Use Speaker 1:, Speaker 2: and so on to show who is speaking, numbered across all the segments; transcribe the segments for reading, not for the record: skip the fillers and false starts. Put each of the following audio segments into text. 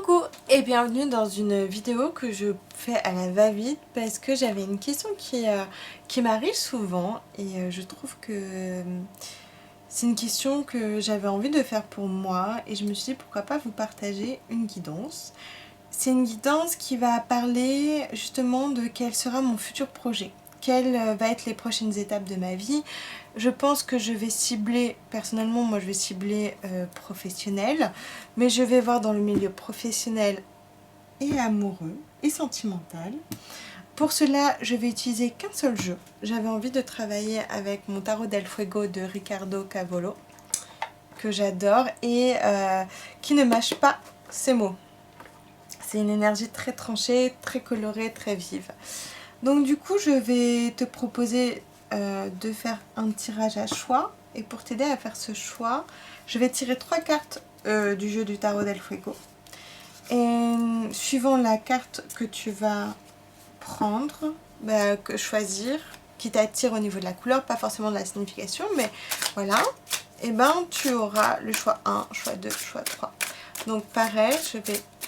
Speaker 1: Coucou et bienvenue dans une vidéo que je fais à la va-vite parce que j'avais une question qui m'arrive souvent et je trouve que c'est une question que j'avais envie de faire pour moi et je me suis dit pourquoi pas vous partager une guidance. C'est une guidance qui va parler justement de quel sera mon futur projet. Quelles vont être les prochaines étapes de ma vie. Je pense que je vais cibler, personnellement moi je vais cibler professionnel, mais je vais voir dans le milieu professionnel et amoureux et sentimental. Pour cela, je vais utiliser qu'un seul jeu. J'avais envie de travailler avec mon tarot del fuego de Ricardo Cavolo, que j'adore et qui ne mâche pas ses mots. C'est une énergie très tranchée, très colorée, très vive. Donc du coup, je vais te proposer de faire un tirage à choix. Et pour t'aider à faire ce choix, je vais tirer 3 cartes du jeu du tarot del fuego. Et suivant la carte que tu vas prendre, choisir, qui t'attire au niveau de la couleur, pas forcément de la signification, mais voilà, et tu auras le choix 1, choix 2, choix 3. Donc pareil,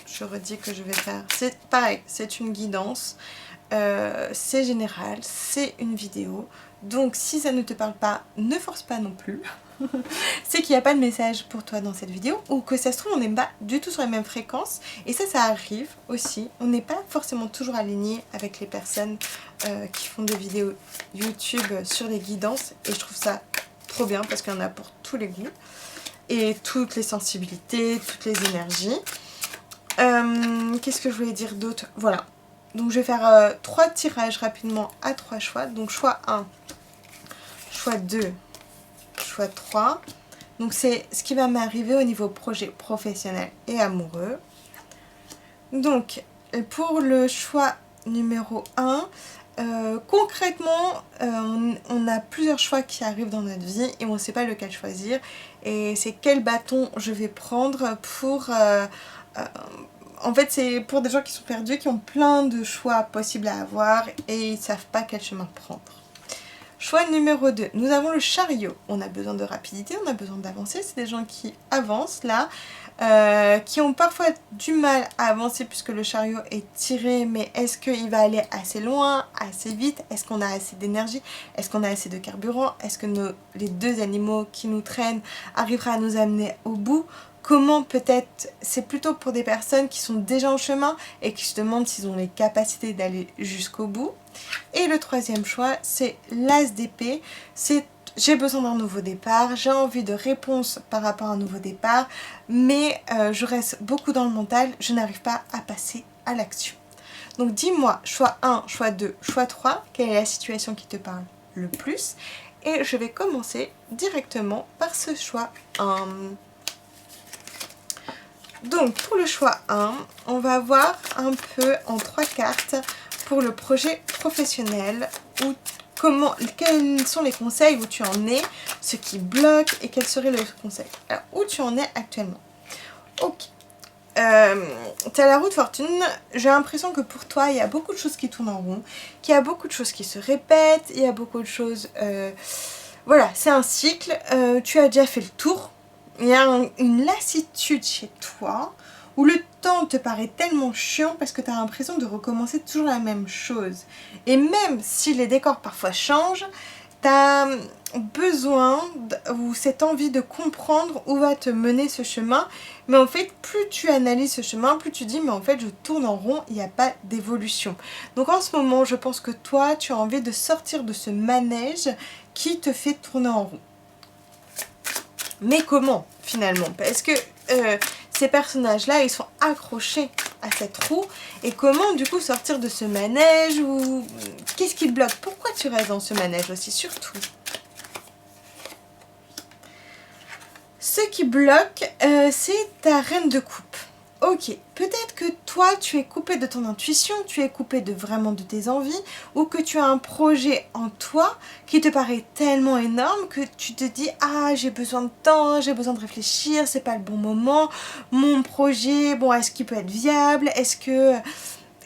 Speaker 1: je redis que je vais faire, c'est pareil, c'est une guidance, c'est général, c'est une vidéo, donc si ça ne te parle pas, ne force pas non plus. C'est qu'il n'y a pas de message pour toi dans cette vidéo, ou que ça se trouve on n'est pas du tout sur la même fréquence, et ça arrive aussi, on n'est pas forcément toujours aligné avec les personnes qui font des vidéos YouTube sur les guidances, et je trouve ça trop bien parce qu'il y en a pour tous les goûts et toutes les sensibilités, toutes les énergies. Qu'est-ce que je voulais dire d'autre? Voilà, donc je vais faire 3 tirages rapidement à 3 choix, donc choix 1, choix 2, choix 3. Donc c'est ce qui va m'arriver au niveau projet professionnel et amoureux. Donc pour le choix numéro 1, concrètement on a plusieurs choix qui arrivent dans notre vie et on ne sait pas lequel choisir. Et c'est quel bâton je vais prendre pour... en fait c'est pour des gens qui sont perdus, qui ont plein de choix possibles à avoir et ils ne savent pas quel chemin prendre. Choix numéro 2, nous avons le chariot. On a besoin de rapidité, on a besoin d'avancer. C'est des gens qui avancent là, qui ont parfois du mal à avancer puisque le chariot est tiré. Mais est-ce qu'il va aller assez loin, assez vite? Est-ce qu'on a assez d'énergie? Est-ce qu'on a assez de carburant? Est-ce que les deux animaux qui nous traînent arriveront à nous amener au bout? Comment peut-être, c'est plutôt pour des personnes qui sont déjà en chemin et qui se demandent s'ils ont les capacités d'aller jusqu'au bout. Et le troisième choix, c'est l'as d'épée. C'est j'ai besoin d'un nouveau départ, j'ai envie de réponses par rapport à un nouveau départ, mais je reste beaucoup dans le mental, je n'arrive pas à passer à l'action. Donc dis-moi, choix 1, choix 2, choix 3, quelle est la situation qui te parle le plus? Et je vais commencer directement par ce choix 1. Donc pour le choix 1, on va voir un peu en 3 cartes pour le projet professionnel, ou quels sont les conseils où tu en es, ce qui bloque et quels seraient les conseils. Alors où tu en es actuellement? Ok. Tu as la roue de fortune, j'ai l'impression que pour toi il y a beaucoup de choses qui tournent en rond, qu'il y a beaucoup de choses qui se répètent, il y a beaucoup de choses... voilà, c'est un cycle, tu as déjà fait le tour. Il y a une lassitude chez toi où le temps te paraît tellement chiant parce que tu as l'impression de recommencer toujours la même chose. Et même si les décors parfois changent, tu as besoin ou cette envie de comprendre où va te mener ce chemin. Mais en fait, plus tu analyses ce chemin, plus tu dis mais en fait je tourne en rond, il n'y a pas d'évolution. Donc en ce moment, je pense que toi, tu as envie de sortir de ce manège qui te fait tourner en rond. Mais comment finalement? Parce que ces personnages-là, ils sont accrochés à cette roue. Et comment du coup sortir de ce manège? Ou qu'est-ce qui te bloque? Pourquoi tu restes dans ce manège aussi surtout? Ce qui bloque, c'est ta reine de coupe. Ok, peut-être que toi tu es coupé de ton intuition, tu es coupé vraiment de tes envies, ou que tu as un projet en toi qui te paraît tellement énorme que tu te dis ah j'ai besoin de temps, j'ai besoin de réfléchir, c'est pas le bon moment, mon projet, bon est-ce qu'il peut être viable, est-ce que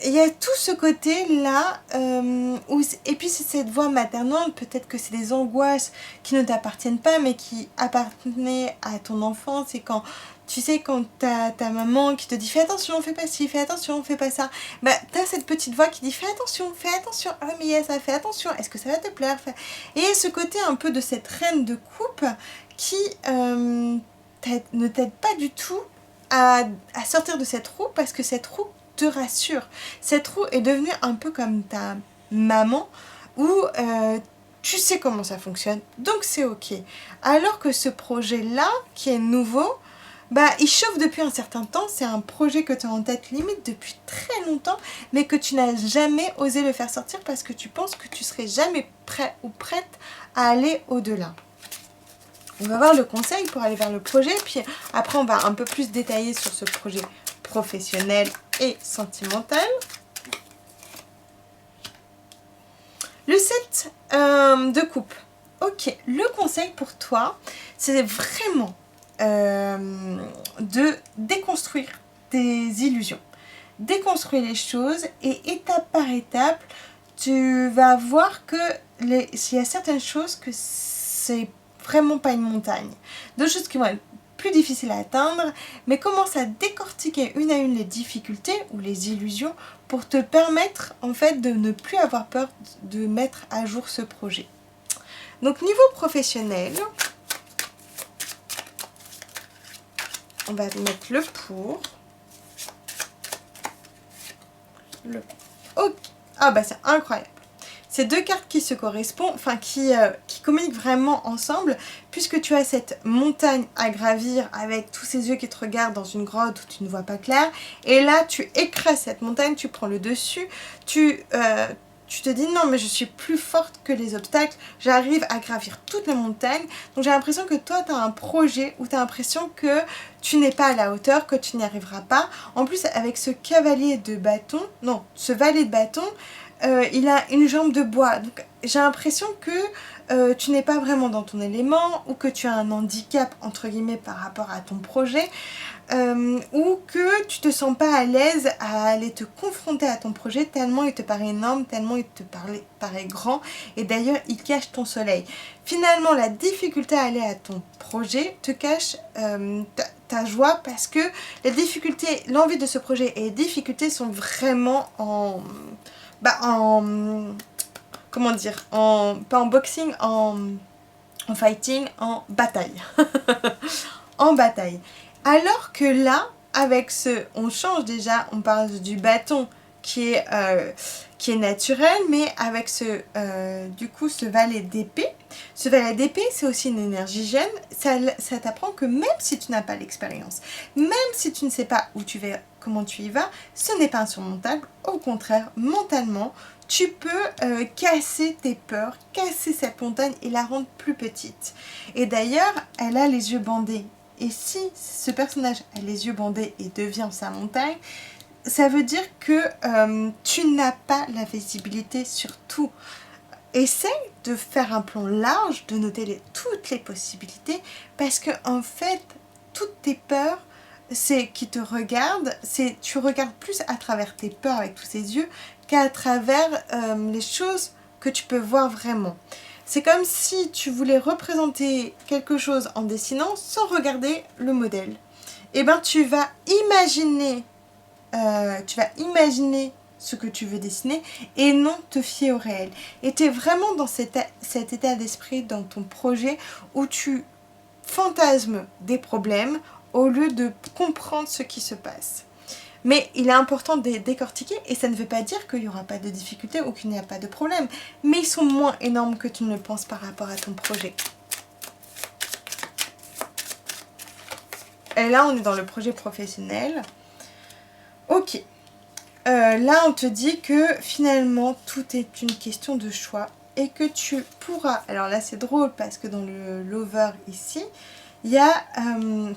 Speaker 1: il y a tout ce côté-là, et puis c'est cette voix maternelle, peut-être que c'est des angoisses qui ne t'appartiennent pas, mais qui appartenaient à ton enfance, et quand, tu sais, quand t'as ta maman qui te dit fais attention, fais pas ci, fais attention, fais pas ça, bah t'as cette petite voix qui dit fais attention, ah mais yes, ça, fais attention, est-ce que ça va te plaire? Et ce côté un peu de cette reine de coupe qui ne t'aide pas du tout à sortir de cette roue, parce que cette roue te rassure. Cette roue est devenue un peu comme ta maman, où tu sais comment ça fonctionne, donc c'est ok. Alors que ce projet-là, qui est nouveau, bah, il chauffe depuis un certain temps, c'est un projet que tu as en tête limite depuis très longtemps, mais que tu n'as jamais osé le faire sortir parce que tu penses que tu serais jamais prêt ou prête à aller au-delà. On va voir le conseil pour aller vers le projet, puis après on va un peu plus détailler sur ce projet professionnel et sentimental. Le 7 de coupe. Ok, le conseil pour toi, c'est vraiment de déconstruire tes illusions. Déconstruire les choses et étape par étape, tu vas voir que s'il y a certaines choses que c'est vraiment pas une montagne. D'autres choses qui vont être plus difficiles à atteindre, mais commence à décortiquer une à une les difficultés ou les illusions pour te permettre en fait de ne plus avoir peur de mettre à jour ce projet. Donc niveau professionnel, on va mettre le pour. Oh. Ah bah c'est incroyable. Ces deux cartes qui se correspondent, enfin qui communiquent vraiment ensemble, puisque tu as cette montagne à gravir avec tous ces yeux qui te regardent dans une grotte où tu ne vois pas clair, et là tu écrases cette montagne, tu prends le dessus, tu te dis non mais je suis plus forte que les obstacles, j'arrive à gravir toute la montagne. Donc j'ai l'impression que toi tu as un projet où tu as l'impression que tu n'es pas à la hauteur, que tu n'y arriveras pas. En plus avec ce cavalier de bâton, non, ce valet de bâton, il a une jambe de bois. Donc j'ai l'impression que tu n'es pas vraiment dans ton élément, ou que tu as un handicap entre guillemets par rapport à ton projet, ou que tu te sens pas à l'aise à aller te confronter à ton projet tellement il te paraît énorme, tellement il te paraît grand, et d'ailleurs il cache ton soleil. Finalement la difficulté à aller à ton projet te cache ta joie, parce que les difficultés, l'envie de ce projet et les difficultés sont vraiment comment dire, pas en boxing, en fighting, en bataille. En bataille. Alors que là, avec on change déjà, on parle du bâton qui est naturel, mais avec du coup ce valet d'épée. Ce valet d'épée, c'est aussi une énergie jeune. Ça t'apprend que même si tu n'as pas l'expérience, même si tu ne sais pas où tu vas, comment tu y vas, ce n'est pas insurmontable. Au contraire, mentalement, tu peux casser tes peurs, casser cette montagne et la rendre plus petite. Et d'ailleurs, elle a les yeux bandés. Et si ce personnage a les yeux bandés et devient sa montagne, ça veut dire que tu n'as pas la visibilité sur tout. Essaye de faire un plan large, de noter toutes les possibilités, parce que en fait, toutes tes peurs, qui te regardent, tu regardes plus à travers tes peurs avec tous ces yeux qu'à travers les choses que tu peux voir vraiment. C'est comme si tu voulais représenter quelque chose en dessinant sans regarder le modèle. Et ben tu vas imaginer ce que tu veux dessiner et non te fier au réel. Et tu es vraiment dans cet état d'esprit dans ton projet où tu fantasmes des problèmes au lieu de comprendre ce qui se passe. Mais il est important de décortiquer, et ça ne veut pas dire qu'il n'y aura pas de difficultés ou qu'il n'y a pas de problème. Mais ils sont moins énormes que tu ne le penses par rapport à ton projet. Et là, on est dans le projet professionnel. Ok. Là, on te dit que finalement, tout est une question de choix et que tu pourras... Alors là, c'est drôle parce que dans le lover ici, il y a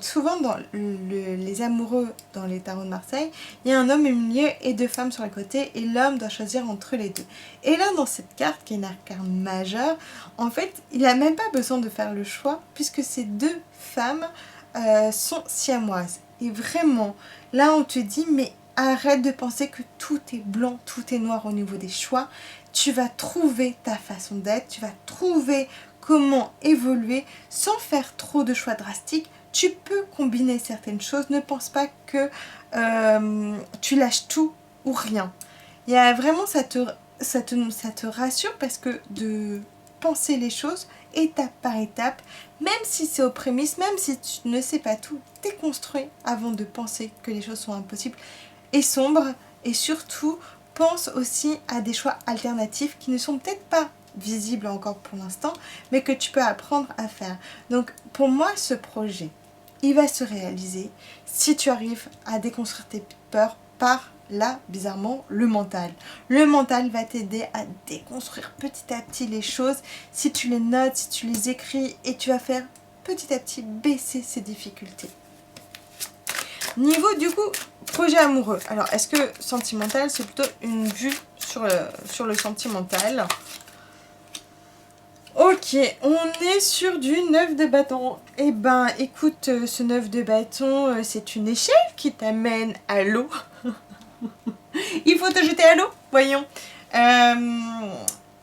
Speaker 1: souvent dans les amoureux dans les tarots de Marseille, il y a un homme au milieu et deux femmes sur le côté, et l'homme doit choisir entre les deux. Et là, dans cette carte, qui est une carte majeure, en fait, il n'a même pas besoin de faire le choix, puisque ces deux femmes sont siamoises. Et vraiment, là, on te dit, mais Arrête de penser que tout est blanc, tout est noir au niveau des choix. Tu vas trouver ta façon d'être, tu vas trouver comment évoluer sans faire trop de choix drastiques. Tu peux combiner certaines choses. Ne pense pas que tu lâches tout ou rien. Il y a vraiment, ça te rassure parce que de penser les choses étape par étape, même si c'est aux prémices, même si tu ne sais pas tout, déconstruis avant de penser que les choses sont impossibles et sombres. Et surtout, pense aussi à des choix alternatifs qui ne sont peut-être pas visibles encore pour l'instant, mais que tu peux apprendre à faire. Donc pour moi, ce projet, il va se réaliser si tu arrives à déconstruire tes peurs par là, bizarrement, le mental. Le mental va t'aider à déconstruire petit à petit les choses. Si tu les notes, si tu les écris, et tu vas faire petit à petit baisser ces difficultés. Niveau du coup, projet amoureux. Alors, est-ce que sentimental, c'est plutôt une vue sur le sentimental? Ok, on est sur du 9 de bâton. Eh ben, écoute, ce 9 de bâton, c'est une échelle qui t'amène à l'eau. Il faut te jeter à l'eau, voyons.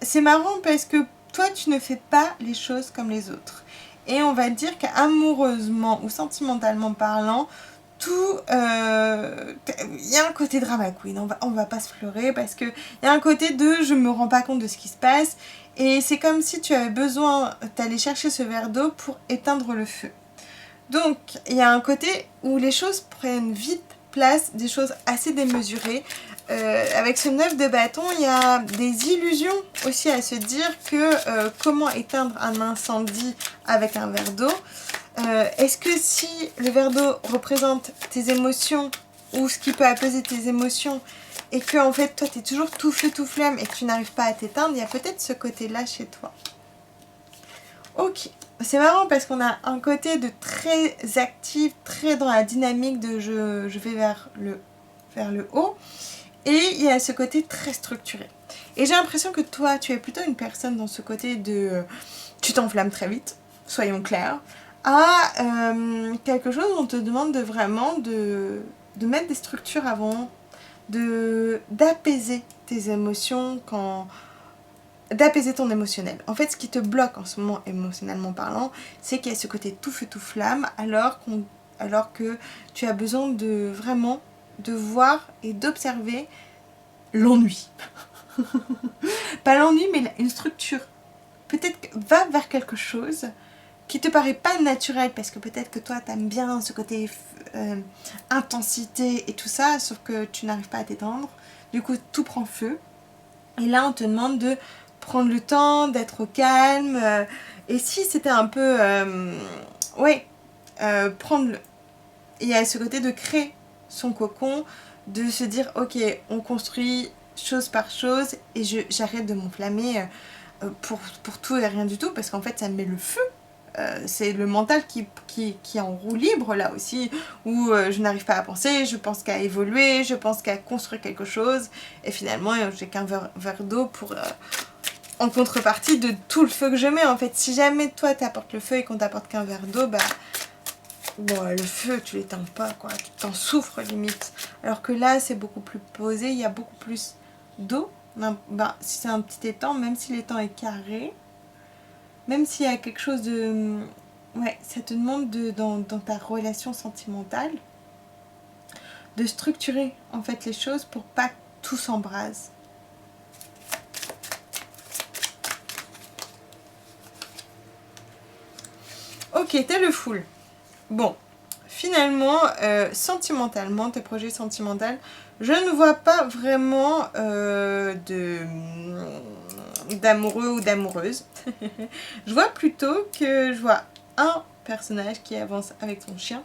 Speaker 1: C'est marrant parce que toi, tu ne fais pas les choses comme les autres. Et on va dire qu'amoureusement ou sentimentalement parlant, tout... y a un côté drama queen, on va pas se fleurer parce que y a un côté de je me rends pas compte de ce qui se passe. Et c'est comme si tu avais besoin d'aller chercher ce verre d'eau pour éteindre le feu. Donc, il y a un côté où les choses prennent vite place, des choses assez démesurées. Avec ce 9 de bâton, il y a des illusions aussi à se dire que comment éteindre un incendie avec un verre d'eau. Est-ce que si le verre d'eau représente tes émotions ou ce qui peut apaiser tes émotions et que en fait toi tu es toujours tout feu tout flamme et que tu n'arrives pas à t'éteindre, il y a peut-être ce côté-là chez toi. Ok. C'est marrant parce qu'on a un côté de très actif, très dans la dynamique de je vais vers le haut. Et il y a ce côté très structuré. Et j'ai l'impression que toi, tu es plutôt une personne dans ce côté de... tu t'enflammes très vite, soyons clairs, à quelque chose où on te demande de vraiment de mettre des structures avant, d'apaiser tes émotions d'apaiser ton émotionnel. En fait, ce qui te bloque en ce moment, émotionnellement parlant, c'est qu'il y a ce côté tout feu tout flamme, alors que tu as besoin de vraiment de voir et d'observer l'ennui. Pas l'ennui, mais une structure. Peut-être va vers quelque chose qui te paraît pas naturel, parce que peut-être que toi, t'aimes bien ce côté intensité et tout ça, sauf que tu n'arrives pas à t'étendre. Du coup, tout prend feu. Et là, on te demande de prendre le temps, d'être au calme. Et si c'était un peu... prendre... Il y a ce côté de créer son cocon, de se dire, ok, on construit chose par chose et j'arrête de m'enflammer pour tout et rien du tout, parce qu'en fait, ça me met le feu. C'est le mental qui est en roue libre là aussi, où je n'arrive pas à penser, je pense qu'à évoluer, je pense qu'à construire quelque chose, et finalement j'ai qu'un verre d'eau pour en contrepartie de tout le feu que je mets. En fait, si jamais toi t'apportes le feu et qu'on t'apporte qu'un verre d'eau, bah bon, le feu tu l'éteins pas, quoi, tu t'en souffres limite, alors que là c'est beaucoup plus posé, il y a beaucoup plus d'eau. Si c'est un petit étang, même si l'étang est carré, même s'il y a quelque chose de... Ouais, ça te demande dans ta relation sentimentale de structurer en fait les choses pour pas que tout s'embrase. Ok, t'as le full. Bon, finalement, sentimentalement, tes projets sentimentaux, je ne vois pas vraiment d'amoureux ou d'amoureuse. Je vois plutôt que je vois un personnage qui avance avec son chien.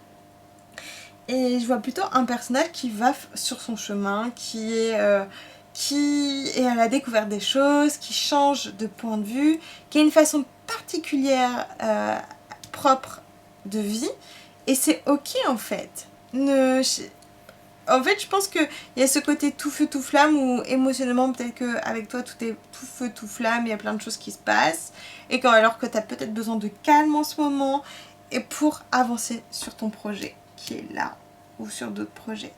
Speaker 1: Et je vois plutôt un personnage qui va sur son chemin, qui est à la découverte des choses, qui change de point de vue, qui a une façon particulière, propre de vie. Et c'est ok en fait. En fait, je pense qu'il y a ce côté tout feu, tout flamme, où émotionnellement, peut-être qu'avec toi, tout est tout feu, tout flamme, il y a plein de choses qui se passent. Et alors que tu as peut-être besoin de calme en ce moment, et pour avancer sur ton projet qui est là. ou sur d'autres projets.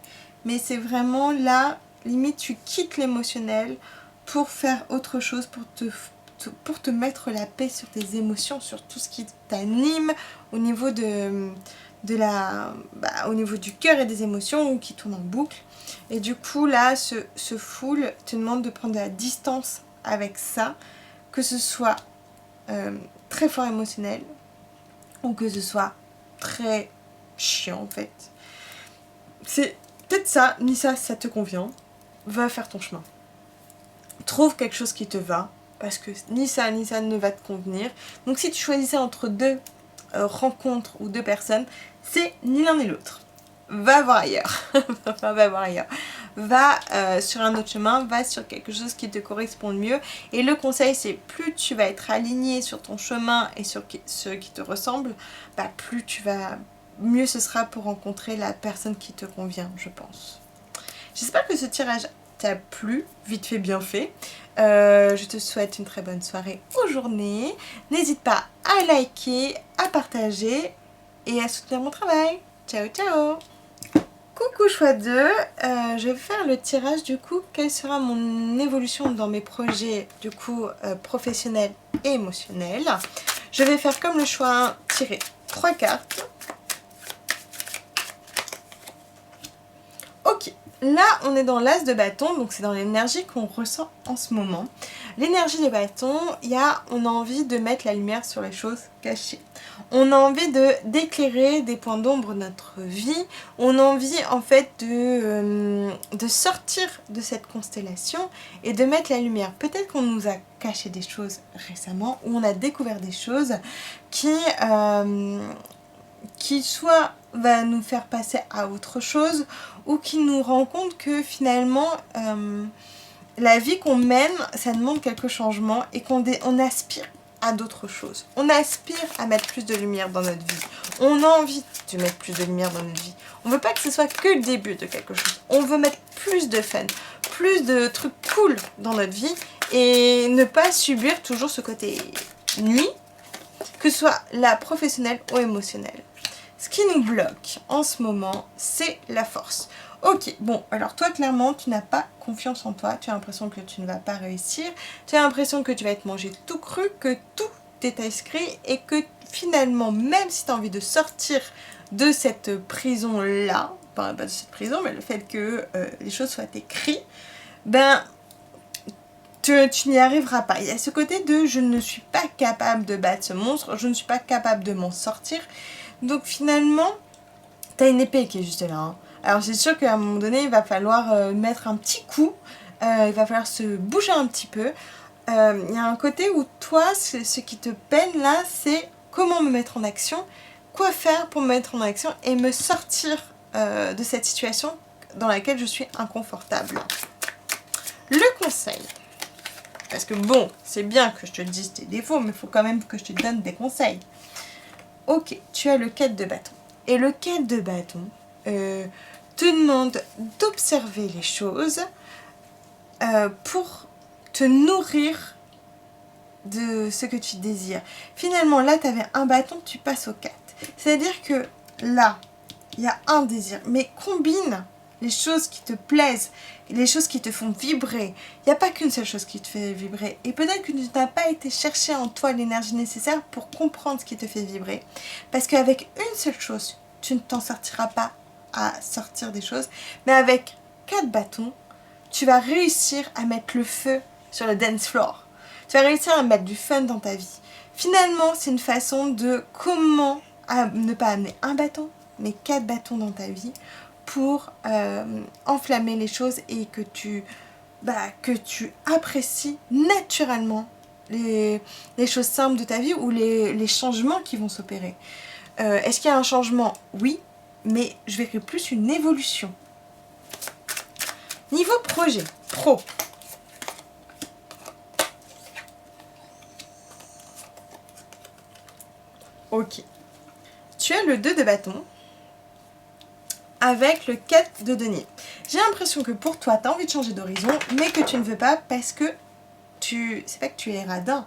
Speaker 1: Mais c'est vraiment là, limite tu quittes l'émotionnel pour faire autre chose, pour te mettre la paix sur tes émotions, sur tout ce qui t'anime au niveau au niveau du cœur et des émotions ou qui tourne en boucle. Et du coup là, ce full te demande de prendre de la distance avec ça, que ce soit très fort émotionnel ou que ce soit très chiant en fait. C'est peut-être ça, ni ça te convient, va faire ton chemin. Trouve quelque chose qui te va, parce que ni ça ne va te convenir. Donc si tu choisissais entre deux rencontres ou deux personnes, c'est ni l'un ni l'autre. Va voir ailleurs. Va voir ailleurs. Va sur un autre chemin, va sur quelque chose qui te correspond le mieux. Et le conseil, c'est plus tu vas être aligné sur ton chemin et sur ce qui te ressemble, bah mieux ce sera pour rencontrer la personne qui te convient, je pense. J'espère que ce tirage t'a plu, vite fait bien fait. Je te souhaite une très bonne soirée ou journée. N'hésite pas à liker, à partager et à soutenir mon travail. Ciao ciao. Coucou choix 2, je vais faire le tirage du coup, quelle sera mon évolution dans mes projets du coup professionnels et émotionnels. Je vais faire comme le choix 1, tirer 3 cartes. Ok, là on est dans l'as de bâton, donc c'est dans l'énergie qu'on ressent en ce moment. L'énergie de bâton, on a envie de mettre la lumière sur les choses cachées. On a envie d'éclairer des points d'ombre de notre vie. On a envie en fait de sortir de cette constellation et de mettre la lumière. Peut-être qu'on nous a caché des choses récemment ou on a découvert des choses qui soit va nous faire passer à autre chose ou qui nous rend compte que finalement la vie qu'on mène, ça demande quelques changements et qu'on aspire à d'autres choses. On aspire à mettre plus de lumière dans notre vie. On a envie de mettre plus de lumière dans notre vie. On veut pas que ce soit que le début de quelque chose. On veut mettre plus de fun, plus de trucs cool dans notre vie et ne pas subir toujours ce côté nuit, que ce soit la professionnelle ou émotionnelle. Ce qui nous bloque en ce moment, c'est la force. Ok, bon, alors toi, clairement, tu n'as pas confiance en toi. Tu as l'impression que tu ne vas pas réussir. Tu as l'impression que tu vas être mangé tout cru, que tout est inscrit et que finalement, même si tu as envie de sortir de cette prison-là, pas de cette prison, mais le fait que les choses soient écrites, ben, tu n'y arriveras pas. Il y a ce côté de je ne suis pas capable de battre ce monstre, je ne suis pas capable de m'en sortir. Donc finalement, tu as une épée qui est juste là. Hein. Alors c'est sûr qu'à un moment donné, il va falloir mettre un petit coup, il va falloir se bouger un petit peu. Il y a un côté où toi, ce qui te peine là, c'est comment me mettre en action, quoi faire pour me mettre en action et me sortir de cette situation dans laquelle je suis inconfortable. Le conseil, parce que bon, c'est bien que je te dise tes défauts, mais il faut quand même que je te donne des conseils. Ok, tu as le 4 de bâton. Et le 4 de bâton te demande d'observer les choses pour te nourrir de ce que tu désires. Finalement, là, tu avais un bâton, tu passes au 4. C'est-à-dire que là, il y a un désir, mais combine les choses qui te plaisent, les choses qui te font vibrer. Il n'y a pas qu'une seule chose qui te fait vibrer. Et peut-être que tu n'as pas été chercher en toi l'énergie nécessaire pour comprendre ce qui te fait vibrer. Parce qu'avec une seule chose, tu ne t'en sortiras pas à sortir des choses. Mais avec 4 bâtons, tu vas réussir à mettre le feu sur le dance floor. Tu vas réussir à mettre du fun dans ta vie. Finalement, c'est une façon de comment ne pas amener un bâton, mais 4 bâtons dans ta vie pour enflammer les choses et que tu apprécies naturellement les choses simples de ta vie ou les changements qui vont s'opérer. Est-ce qu'il y a un changement? Oui, mais je verrai plus une évolution. Niveau projet, pro. Ok. Tu as le 2 de bâton avec le 4 de denier. J'ai l'impression que pour toi, tu as envie de changer d'horizon, mais que tu ne veux pas parce que c'est pas que tu es radin,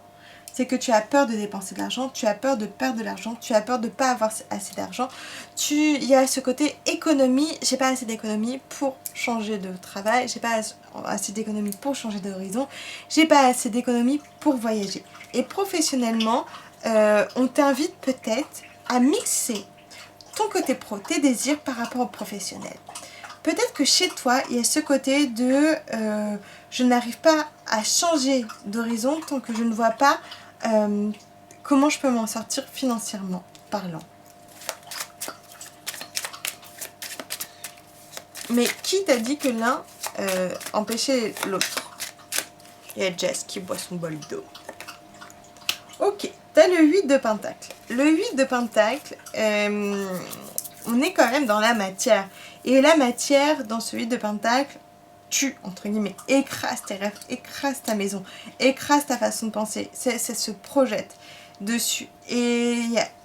Speaker 1: c'est que tu as peur de dépenser de l'argent, tu as peur de perdre de l'argent, tu as peur de ne pas avoir assez d'argent. Il y a ce côté économie, j'ai pas assez d'économie pour changer de travail, j'ai pas assez d'économie pour changer d'horizon, j'ai pas assez d'économie pour voyager. Et professionnellement, on t'invite peut-être à mixer ton côté pro, tes désirs par rapport au professionnel. Peut-être que chez toi, il y a ce côté de je n'arrive pas à changer d'horizon tant que je ne vois pas comment je peux m'en sortir financièrement parlant. Mais qui t'a dit que l'un empêchait l'autre? Il y a Jess qui boit son bol d'eau. Ok, t'as le 8 de pentacle. Le 8 de pentacle, on est quand même dans la matière. Et la matière, dans ce 8 de pentacle, tu, entre guillemets, écrase tes rêves, écrase ta maison, écrase ta façon de penser. Ça se projette dessus. Et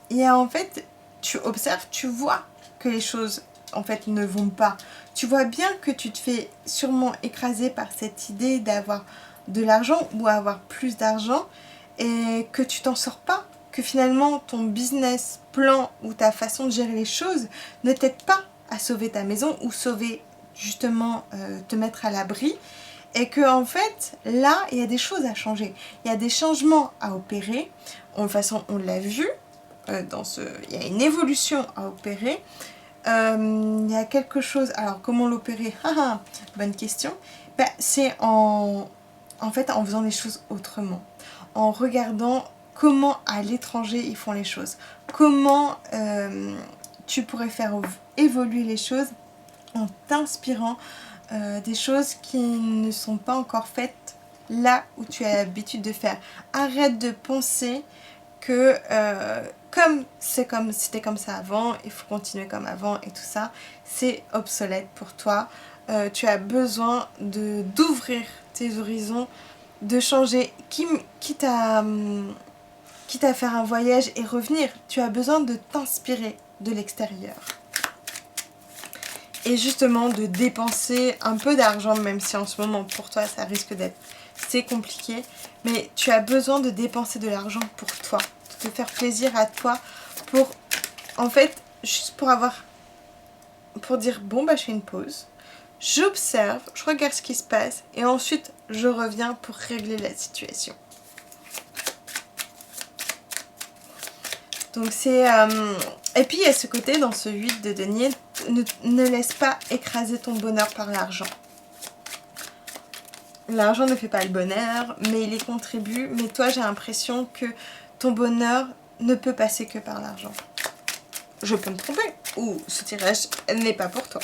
Speaker 1: il y a en fait, tu observes, tu vois que les choses en fait ne vont pas. Tu vois bien que tu te fais sûrement écraser par cette idée d'avoir de l'argent ou avoir plus d'argent et que tu t'en sors pas, que finalement ton business plan ou ta façon de gérer les choses ne t'aide pas à sauver ta maison ou sauver justement te mettre à l'abri, et que en fait là il y a des choses à changer, il y a des changements à opérer. De toute façon on l'a vu, il y a une évolution à opérer. Il y a quelque chose, alors comment l'opérer? Bonne question. C'est en fait en faisant les choses autrement, en regardant comment à l'étranger ils font les choses, comment tu pourrais faire évoluer les choses en t'inspirant des choses qui ne sont pas encore faites là où tu as l'habitude de faire. Arrête de penser que c'était comme ça avant, il faut continuer comme avant et tout ça, c'est obsolète pour toi. Tu as besoin d'ouvrir tes horizons, de changer, quitte à faire un voyage et revenir. Tu as besoin de t'inspirer de l'extérieur. Et justement de dépenser un peu d'argent, même si en ce moment pour toi ça risque d'être c'est compliqué, mais tu as besoin de dépenser de l'argent pour toi, de te faire plaisir à toi, pour en fait juste pour dire bon je fais une pause, j'observe, je regarde ce qui se passe et ensuite je reviens pour régler la situation. Donc c'est et puis il y a ce côté dans ce 8 de denier, ne laisse pas écraser ton bonheur par l'argent. L'argent ne fait pas le bonheur, mais il y contribue. Mais toi, j'ai l'impression que ton bonheur ne peut passer que par l'argent. Je peux me tromper, ou ce tirage n'est pas pour toi.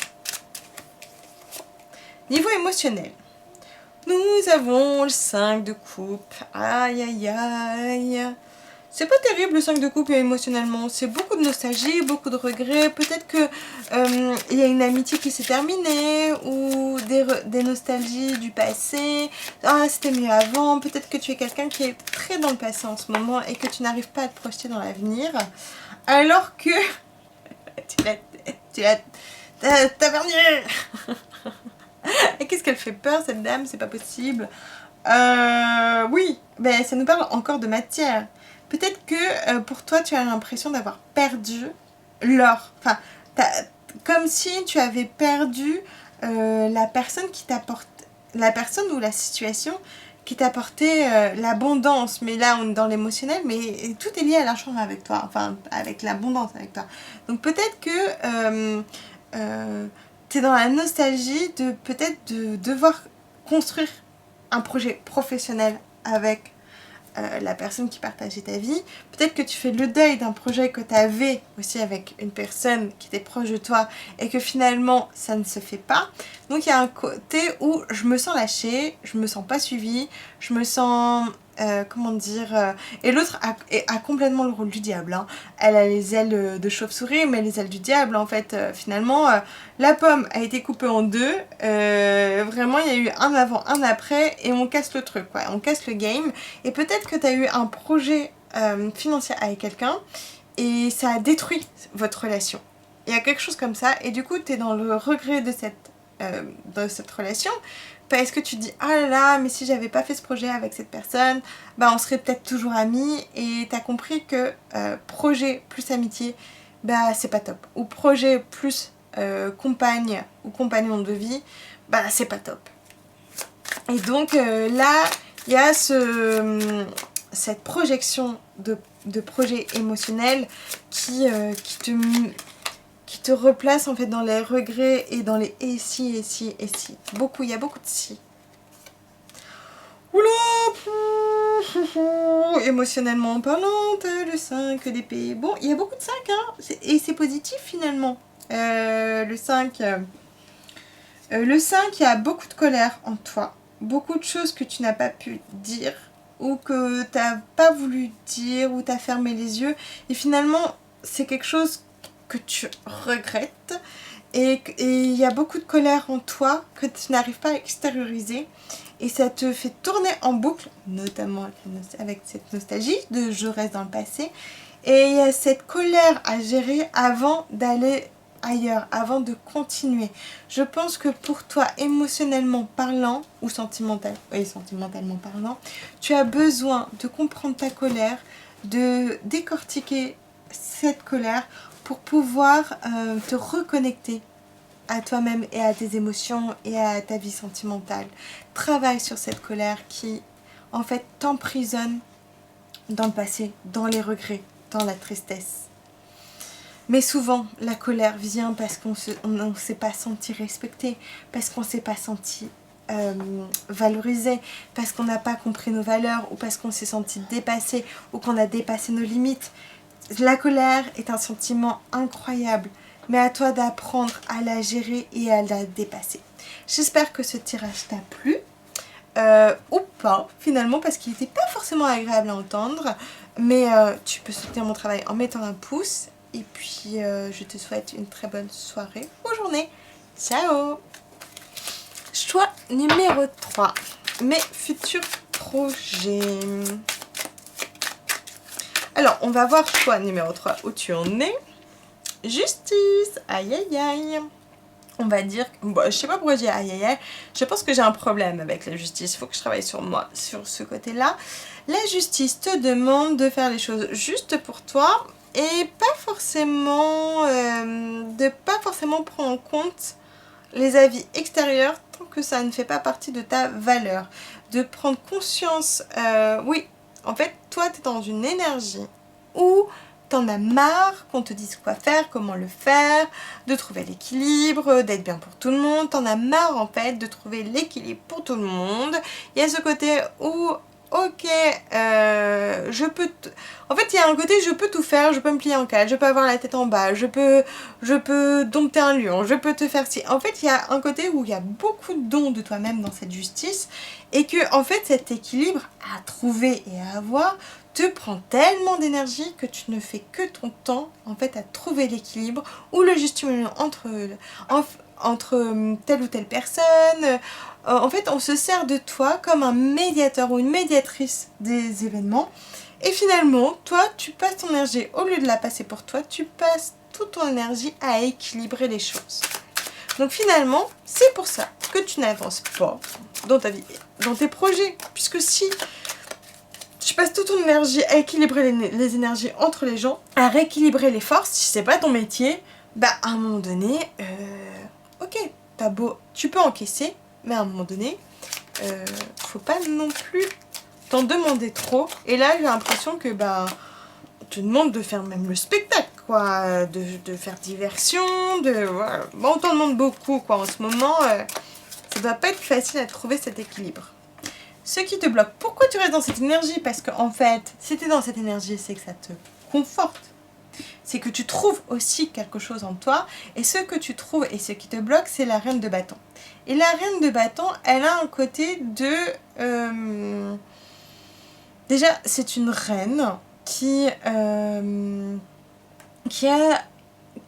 Speaker 1: Niveau émotionnel, nous avons le 5 de coupe. Aïe aïe aïe. C'est pas terrible le 5 de coupe émotionnellement, c'est beaucoup de nostalgie, beaucoup de regrets, peut-être que il y a une amitié qui s'est terminée ou des nostalgies du passé, c'était mieux avant, peut-être que tu es quelqu'un qui est très dans le passé en ce moment et que tu n'arrives pas à te projeter dans l'avenir, alors que tu l'as tavernier. Et qu'est-ce qu'elle fait peur cette dame, c'est pas possible. Oui, ça nous parle encore de matière. Peut-être que pour toi, tu as l'impression d'avoir perdu l'or. Enfin, comme si tu avais perdu la personne qui t'apporte, la personne ou la situation qui t'apportait l'abondance. Mais là, on est dans l'émotionnel, mais tout est lié à l'argent avec toi. Enfin, avec l'abondance avec toi. Donc peut-être que tu es dans la nostalgie de peut-être de devoir construire un projet professionnel avec la personne qui partageait ta vie. Peut-être que tu fais le deuil d'un projet que tu avais aussi avec une personne qui était proche de toi et que finalement ça ne se fait pas. Donc il y a un côté où je me sens lâchée, je me sens pas suivie, je me sens comment dire, et l'autre a complètement le rôle du diable, hein. Elle a les ailes de chauve-souris mais les ailes du diable en fait. Finalement la pomme a été coupée en deux, vraiment il y a eu un avant un après et on casse le truc quoi. On casse le game. Et peut-être que tu as eu un projet financier avec quelqu'un et ça a détruit votre relation. Il y a quelque chose comme ça et du coup tu es dans le regret de cette dans cette relation. Parce que tu te dis, ah là là, mais si j'avais pas fait ce projet avec cette personne, bah on serait peut-être toujours amis. Et t'as compris que projet plus amitié, bah c'est pas top. Ou projet plus compagne ou compagnon de vie, bah c'est pas top. Et donc là, il y a cette projection de projet émotionnel qui te replace en fait dans les regrets et dans les et si, et si, et si. Il y a beaucoup de si. Oula, émotionnellement parlant, le 5 d'épée. Bon, il y a beaucoup de 5, hein, et c'est positif finalement. Le 5, il y a beaucoup de colère en toi. Beaucoup de choses que tu n'as pas pu dire ou que tu n'as pas voulu dire ou tu as fermé les yeux. Et finalement, c'est quelque chose que tu regrettes et il y a beaucoup de colère en toi que tu n'arrives pas à extérioriser et ça te fait tourner en boucle, notamment avec cette nostalgie de je reste dans le passé, et il y a cette colère à gérer avant d'aller ailleurs, avant de continuer. Je pense que pour toi, émotionnellement parlant ou sentimentalement parlant, tu as besoin de comprendre ta colère, de décortiquer cette colère pour pouvoir te reconnecter à toi-même et à tes émotions et à ta vie sentimentale. Travaille sur cette colère qui, en fait, t'emprisonne dans le passé, dans les regrets, dans la tristesse. Mais souvent, la colère vient parce qu'on ne s'est pas senti respecté, parce qu'on ne s'est pas senti valorisé, parce qu'on n'a pas compris nos valeurs, ou parce qu'on s'est senti dépassé, ou qu'on a dépassé nos limites. La colère est un sentiment incroyable, mais à toi d'apprendre à la gérer et à la dépasser. J'espère que ce tirage t'a plu, ou pas finalement, parce qu'il n'était pas forcément agréable à entendre, mais tu peux soutenir mon travail en mettant un pouce, et puis je te souhaite une très bonne soirée ou journée. Ciao! Choix numéro 3, mes futurs projets. Alors, on va voir choix numéro 3, où tu en es. Justice, aïe aïe aïe. On va dire, bon, je sais pas pourquoi j'ai aïe aïe aïe, je pense que j'ai un problème avec la justice, il faut que je travaille sur moi, sur ce côté-là. La justice te demande de faire les choses juste pour toi et pas forcément, de pas forcément prendre en compte les avis extérieurs tant que ça ne fait pas partie de ta valeur. De prendre conscience, oui, en fait, toi, tu es dans une énergie où t'en as marre qu'on te dise quoi faire, comment le faire, de trouver l'équilibre, d'être bien pour tout le monde. T'en as marre, en fait, de trouver l'équilibre pour tout le monde. Il y a ce côté où, ok, je peux... En fait, il y a un côté, je peux tout faire, je peux me plier en quatre, je peux avoir la tête en bas, je peux dompter un lion, je peux te faire ci. En fait, il y a un côté où il y a beaucoup de dons de toi-même dans cette justice et que, en fait, cet équilibre à trouver et à avoir te prend tellement d'énergie que tu ne fais que ton temps, en fait, à trouver l'équilibre ou le juste milieu entre telle ou telle personne. En fait, on se sert de toi comme un médiateur ou une médiatrice des événements. Et finalement, toi, tu passes ton énergie, au lieu de la passer pour toi, tu passes toute ton énergie à équilibrer les choses. Donc finalement, c'est pour ça que tu n'avances pas dans ta vie, dans tes projets. Puisque si tu passes toute ton énergie à équilibrer les énergies entre les gens, à rééquilibrer les forces, si c'est pas ton métier, bah à un moment donné, ok, tu peux encaisser, mais à un moment donné, faut pas non plus t'en demander trop. Et là, j'ai l'impression que bah on te demande de faire même le spectacle, quoi, de faire diversion, voilà. Bon, on t'en demande beaucoup, quoi, en ce moment. Ça doit pas être facile à trouver cet équilibre. Ce qui te bloque, pourquoi tu restes dans cette énergie? Parce qu'en fait, si tu es dans cette énergie, c'est que ça te conforte. C'est que tu trouves aussi quelque chose en toi. Et ce que tu trouves et ce qui te bloque, c'est la reine de bâton. Et la reine de bâton, elle a un côté de... Déjà, c'est une reine qui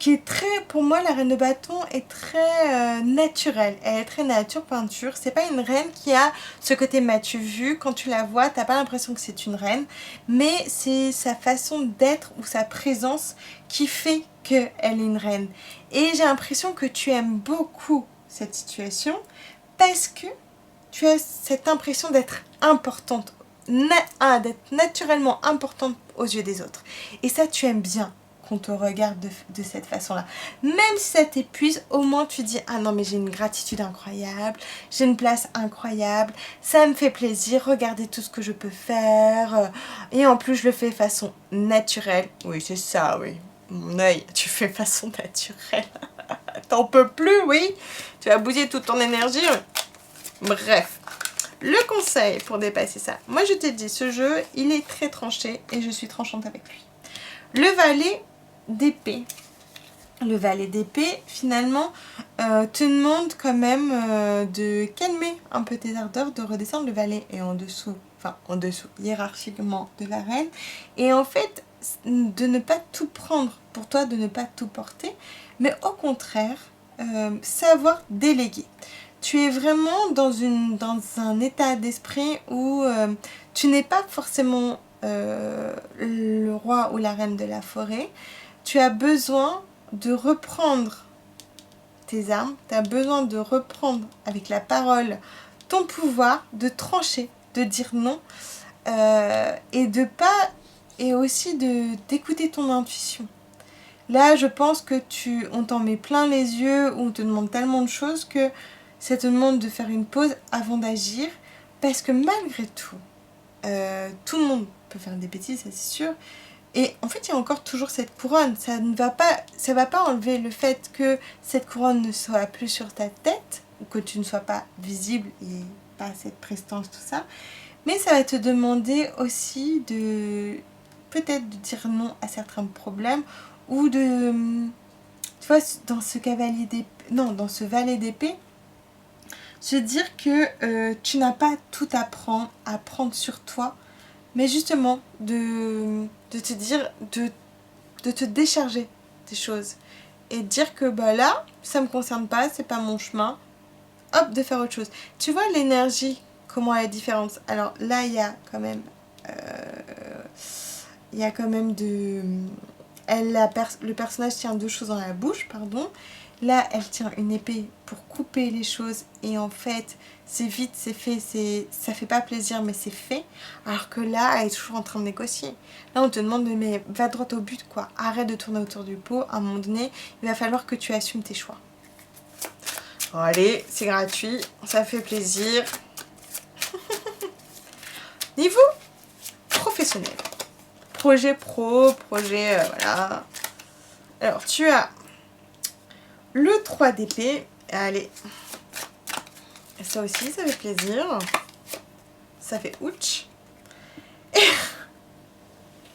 Speaker 1: est très, pour moi, la reine de bâton est très naturelle. Elle est très nature peinture. C'est pas une reine qui a ce côté m'as-tu vu. Quand tu la vois, t'as pas l'impression que c'est une reine, mais c'est sa façon d'être ou sa présence qui fait qu'elle est une reine. Et j'ai l'impression que tu aimes beaucoup cette situation parce que tu as cette impression d'être importante, d'être naturellement importante aux yeux des autres. Et ça, tu aimes bien qu'on te regarde de cette façon-là. Même si ça t'épuise, au moins tu dis « Ah non, mais j'ai une gratitude incroyable, j'ai une place incroyable, ça me fait plaisir, regardez tout ce que je peux faire. Et en plus, je le fais de façon naturelle. » Oui, c'est ça, oui. Mon œil, tu fais de façon naturelle. T'en peux plus, oui. Tu vas bousiller toute ton énergie. Bref. Le conseil pour dépasser ça. Moi, je t'ai dit, ce jeu, il est très tranché et je suis tranchante avec lui. Le valet d'épée. Le valet d'épée, finalement, te demande quand même de calmer un peu tes ardeurs, de redescendre. Le valet est en dessous, hiérarchiquement de la reine. Et en fait, de ne pas tout prendre pour toi, de ne pas tout porter, mais au contraire, savoir déléguer. Tu es vraiment dans un état d'esprit où tu n'es pas forcément le roi ou la reine de la forêt. Tu as besoin de reprendre tes armes, tu as besoin de reprendre avec la parole ton pouvoir, de trancher, de dire non et aussi d'écouter ton intuition. Là, je pense que on t'en met plein les yeux, on te demande tellement de choses que ça te demande de faire une pause avant d'agir, parce que malgré tout, tout le monde peut faire des bêtises, ça c'est sûr. Et en fait, il y a encore toujours cette couronne. Ça va pas enlever le fait que cette couronne ne soit plus sur ta tête, ou que tu ne sois pas visible et pas cette prestance, tout ça. Mais ça va te demander aussi peut-être de dire non à certains problèmes, ou tu vois, dans ce valet d'épée, se dire que tu n'as pas tout à prendre sur toi, mais justement de te dire, de te décharger des choses et de dire que bah là, ça me concerne pas, c'est pas mon chemin, hop, de faire autre chose. Tu vois l'énergie, comment elle est différente. Alors là, il y a quand même le personnage tient deux choses dans la bouche, pardon. Là, elle tient une épée pour couper les choses et en fait, c'est vite, c'est fait, ça fait pas plaisir mais c'est fait. Alors que là, elle est toujours en train de négocier. Là, on te demande mais va droit au but quoi. Arrête de tourner autour du pot. À un moment donné, il va falloir que tu assumes tes choix. Bon, allez, c'est gratuit, ça fait plaisir. Niveau professionnel. Projet pro, voilà. Alors, tu as le 3 d'épée. Allez. Ça aussi, ça fait plaisir. Ça fait ouch. Et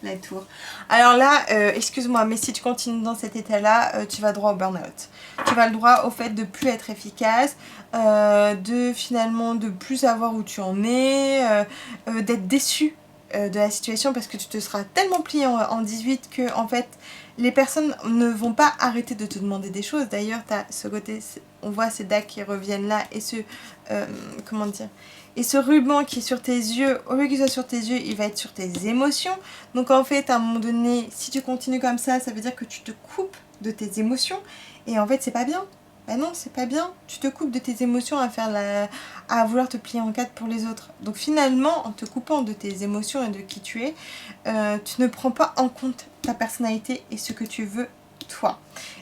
Speaker 1: la tour. Alors là, excuse-moi, mais si tu continues dans cet état-là, tu vas droit au burn-out. Tu vas le droit au fait de plus être efficace, de plus savoir où tu en es, d'être déçu de la situation parce que tu te seras tellement plié en 18 que en fait les personnes ne vont pas arrêter de te demander des choses. D'ailleurs, tu as ce côté, on voit ces dagues qui reviennent là et et ce ruban qui est sur tes yeux, au lieu qu'il soit sur tes yeux, il va être sur tes émotions. Donc en fait, à un moment donné, si tu continues comme ça veut dire que tu te coupes de tes émotions. Et en fait, c'est pas bien. Ben non, c'est pas bien. Tu te coupes de tes émotions à vouloir te plier en quatre pour les autres. Donc finalement, en te coupant de tes émotions et de qui tu es, tu ne prends pas en compte ta personnalité et ce que tu veux toi.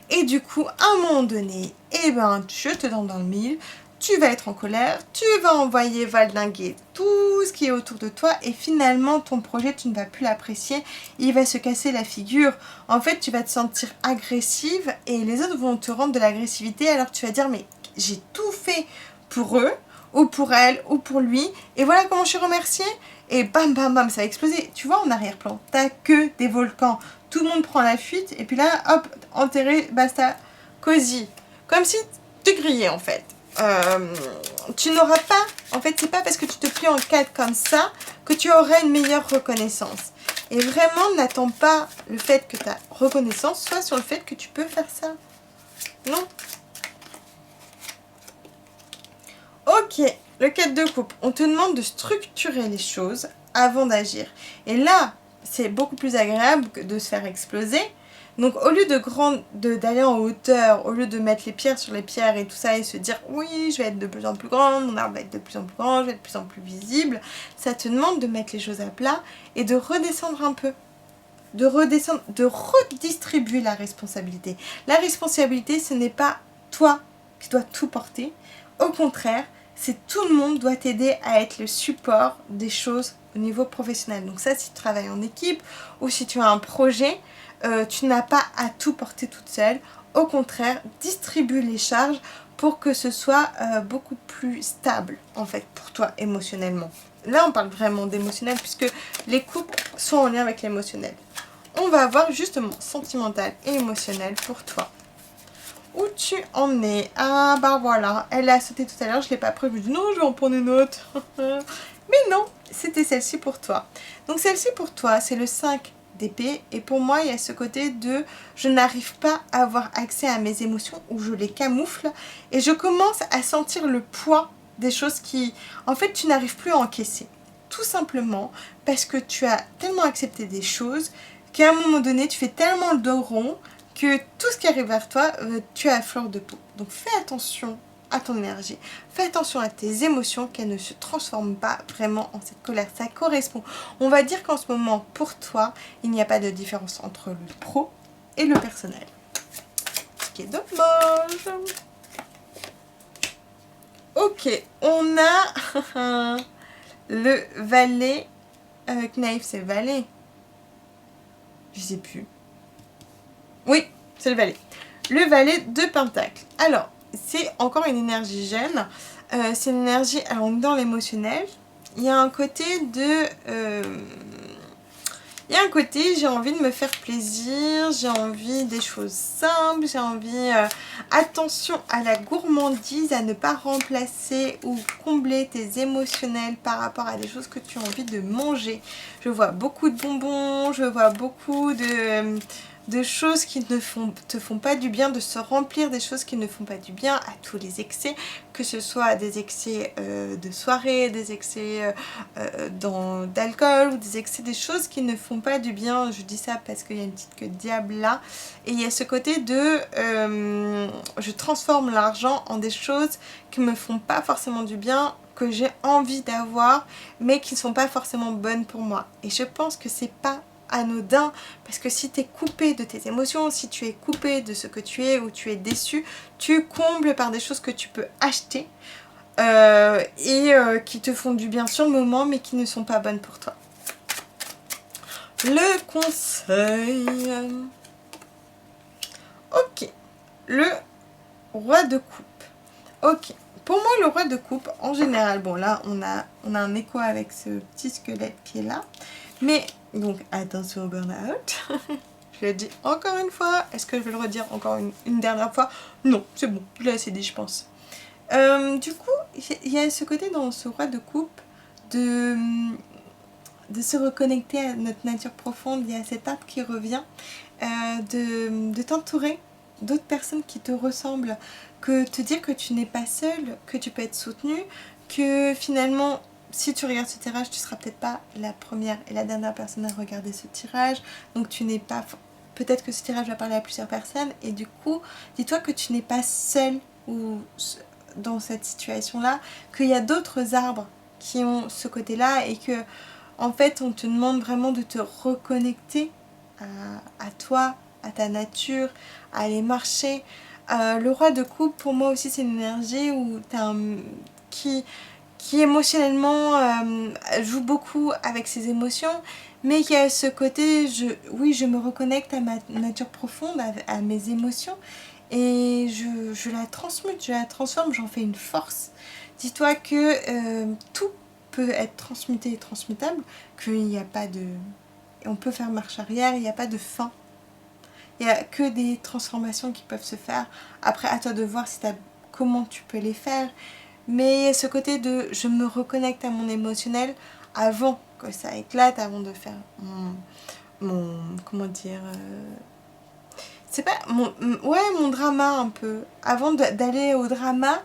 Speaker 1: Et du coup, à un moment donné, je te donne dans le mille. Tu vas être en colère, tu vas envoyer valdinguer tout ce qui est autour de toi et finalement ton projet tu ne vas plus l'apprécier, il va se casser la figure. En fait tu vas te sentir agressive et les autres vont te rendre de l'agressivité alors que tu vas dire mais j'ai tout fait pour eux ou pour elle ou pour lui et voilà comment je suis remerciée et bam bam bam ça va exploser. Tu vois en arrière-plan, t'as que des volcans, tout le monde prend la fuite et puis là hop enterré, basta, cosy. Comme si tu grillais en fait. Tu n'auras pas, en fait c'est pas parce que tu te plies en quatre comme ça que tu auras une meilleure reconnaissance. Et vraiment n'attends pas le fait que ta reconnaissance soit sur le fait que tu peux faire ça. Non. Ok, le 4 de coupe, on te demande de structurer les choses avant d'agir. Et là, c'est beaucoup plus agréable que de se faire exploser Donc au lieu d'aller en hauteur, au lieu de mettre les pierres sur les pierres et tout ça et se dire oui je vais être de plus en plus grande, mon arbre va être de plus en plus grand, je vais être de plus en plus visible, ça te demande de mettre les choses à plat et de redescendre un peu. De redistribuer la responsabilité. La responsabilité, ce n'est pas toi qui dois tout porter. Au contraire, c'est tout le monde doit t'aider à être le support des choses au niveau professionnel. Donc ça, si tu travailles en équipe ou si tu as un projet, tu n'as pas à tout porter toute seule. Au contraire, distribue les charges pour que ce soit beaucoup plus stable en fait pour toi émotionnellement. Là, on parle vraiment d'émotionnel puisque les couples sont en lien avec l'émotionnel. On va voir justement sentimental et émotionnel pour toi. Où tu en es? Ah bah voilà, elle a sauté tout à l'heure, je ne l'ai pas pris, je me dis non, je vais en prendre une autre. Mais non, c'était celle-ci pour toi. Donc celle-ci pour toi, c'est le 5 d'épée. Et pour moi, il y a ce côté de je n'arrive pas à avoir accès à mes émotions ou je les camoufle. Et je commence à sentir le poids des choses qui, en fait, tu n'arrives plus à encaisser. Tout simplement parce que tu as tellement accepté des choses qu'à un moment donné, tu fais tellement le dos rond que tout ce qui arrive vers toi, tu es à fleur de peau. Donc fais attention à ton énergie, fais attention à tes émotions, qu'elles ne se transforment pas vraiment en cette colère. Ça correspond. On va dire qu'en ce moment, pour toi, il n'y a pas de différence entre le pro et le personnel. Ce qui est dommage. Ok, on a le valet avec naïf, c'est valet. Je sais plus. Oui, c'est le valet. Le valet de Pentacle. Alors, c'est encore une énergie jeune. C'est une énergie, alors on est dans l'émotionnel. Il y a un côté de... il y a un côté, j'ai envie de me faire plaisir, j'ai envie des choses simples, j'ai envie... attention à la gourmandise, à ne pas remplacer ou combler tes émotionnels par rapport à des choses que tu as envie de manger. Je vois beaucoup de bonbons, je vois beaucoup de choses qui ne te font pas du bien, de se remplir des choses qui ne font pas du bien, à tous les excès, que ce soit des excès de soirée, des excès d'alcool ou des excès des choses qui ne font pas du bien. Je dis ça parce qu'il y a une petite queue de diable là. Et il y a ce côté de je transforme l'argent en des choses qui me font pas forcément du bien, que j'ai envie d'avoir, mais qui ne sont pas forcément bonnes pour moi. Et je pense que c'est pas anodin, parce que si tu es coupé de tes émotions, si tu es coupé de ce que tu es ou tu es déçu, tu combles par des choses que tu peux acheter qui te font du bien sur le moment mais qui ne sont pas bonnes pour toi. Le conseil. Ok. Le roi de coupe. Ok. Pour moi, le roi de coupe, en général, bon là, on a un écho avec ce petit squelette qui est là. Mais, donc, attention au burn-out. Je l'ai dit encore une fois. Est-ce que je vais le redire encore une dernière fois? Non, c'est bon. Je l'ai assez dit, je pense. Du coup, il y a ce côté dans ce roi de coupe de se reconnecter à notre nature profonde. Il y a cet arbre qui revient. De t'entourer d'autres personnes qui te ressemblent. Que te dire que tu n'es pas seule, que tu peux être soutenue, que finalement... Si tu regardes ce tirage, tu ne seras peut-être pas la première et la dernière personne à regarder ce tirage. Donc tu n'es pas... Peut-être que ce tirage va parler à plusieurs personnes. Et du coup, dis-toi que tu n'es pas seule ou dans cette situation-là. Qu'il y a d'autres arbres qui ont ce côté-là. Et que, en fait, on te demande vraiment de te reconnecter à toi, à ta nature, à aller marcher. Le roi de coupe, pour moi aussi, c'est une énergie où tu as qui émotionnellement joue beaucoup avec ses émotions, mais qui a ce côté, oui, je me reconnecte à ma nature profonde, à mes émotions, et je la transmute, je la transforme, j'en fais une force. Dis-toi que tout peut être transmuté et transmutable, qu'il n'y a pas de... On peut faire marche arrière, il n'y a pas de fin. Il n'y a que des transformations qui peuvent se faire. Après, à toi de voir comment tu peux les faire. Mais ce côté de je me reconnecte à mon émotionnel avant que ça éclate, avant de faire mon comment dire, c'est pas mon drama un peu. Avant d'aller au drama,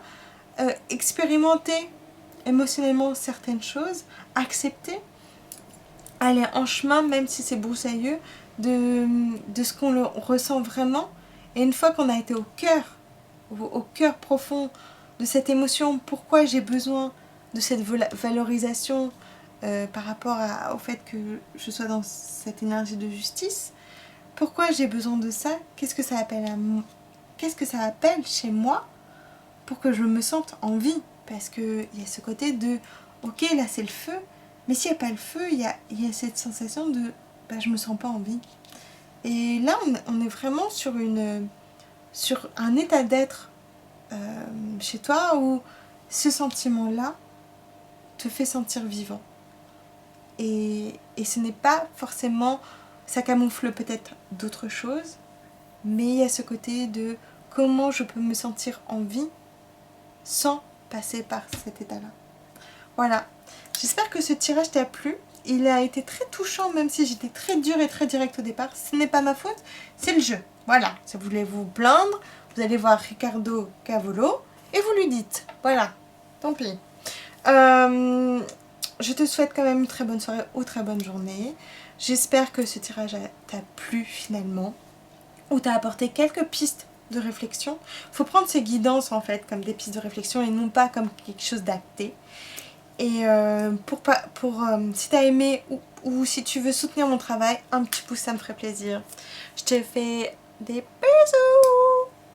Speaker 1: expérimenter émotionnellement certaines choses, accepter, aller en chemin même si c'est broussailleux, de ce qu'on ressent vraiment. Et une fois qu'on a été au cœur profond de cette émotion, pourquoi j'ai besoin de cette valorisation par rapport au fait que je sois dans cette énergie de justice, pourquoi j'ai besoin de ça, qu'est-ce que ça appelle chez moi pour que je me sente en vie. Parce qu'il y a ce côté de, ok, là c'est le feu, mais s'il n'y a pas le feu, il y a cette sensation de, je me sens pas en vie. Et là, on est vraiment sur un état d'être chez toi où ce sentiment-là te fait sentir vivant. Et ce n'est pas forcément, ça camoufle peut-être d'autres choses, mais il y a ce côté de comment je peux me sentir en vie sans passer par cet état-là. Voilà, j'espère que ce tirage t'a plu. Il a été très touchant, même si j'étais très dure et très directe au départ. Ce n'est pas ma faute, c'est le jeu. Voilà, si vous voulez vous plaindre, vous allez voir Riccardo Cavolo et vous lui dites. Voilà, tant pis. Je te souhaite quand même une très bonne soirée ou très bonne journée. J'espère que ce tirage t'a plu finalement, ou t'a apporté quelques pistes de réflexion. Il faut prendre ces guidances en fait comme des pistes de réflexion et non pas comme quelque chose d'acté. Et si tu as aimé ou si tu veux soutenir mon travail, un petit pouce, ça me ferait plaisir. Je te fais des bisous.